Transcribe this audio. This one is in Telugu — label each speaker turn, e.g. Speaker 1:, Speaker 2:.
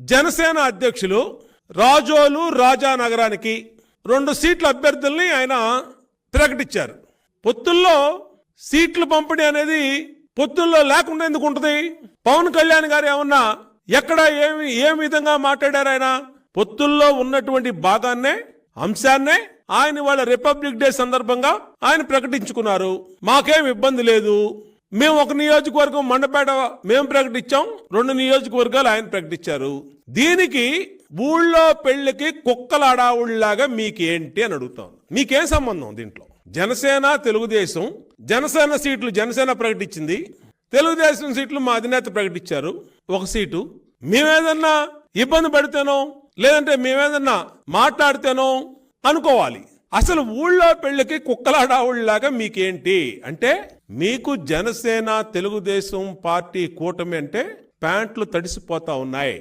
Speaker 1: జనసేన అధ్యక్షులు రాజోలు రాజానగరానికి 2 సీట్ల అభ్యర్థుల్ని ఆయన ప్రకటించారు. పొత్తుల్లో సీట్లు పంపిణీ అనేది పొత్తుల్లో లేకుండా ఎందుకు ఉంటుంది? పవన్ కళ్యాణ్ గారు ఏమన్నా ఎక్కడ ఏ విధంగా మాట్లాడారు? ఆయన పొత్తుల్లో ఉన్నటువంటి భాగాన్నే అంశాన్నే ఆయన వాళ్ళ రిపబ్లిక్ డే సందర్భంగా ఆయన ప్రకటించుకున్నారు. మాకేం ఇబ్బంది లేదు. మేము ఒక నియోజకవర్గం మండపేట మేము ప్రకటించాం, 2 నియోజకవర్గాలు ఆయన ప్రకటించారు. దీనికి ఊళ్ళో పెళ్లికి కుక్కలాడావుళ్లాగా మీకేంటి అని అడుగుతాం. మీకేం సంబంధం దీంట్లో? జనసేన తెలుగుదేశం, జనసేన సీట్లు జనసేన ప్రకటించింది, తెలుగుదేశం సీట్లు మా అధినేత ప్రకటించారు. 1 సీటు మేమేదన్నా ఇబ్బంది పడితేనో లేదంటే మేమేదన్నా మాట్లాడితేనో అనుకోవాలి. అసలు ఊళ్ళో పెళ్లికి కుక్కలాడావుళ్లాగా మీకేంటి అంటే, మీకు జనసేన తెలుగుదేశం పార్టీ కూటమి అంటే ప్యాంట్లు తడిసిపోతా ఉన్నాయి.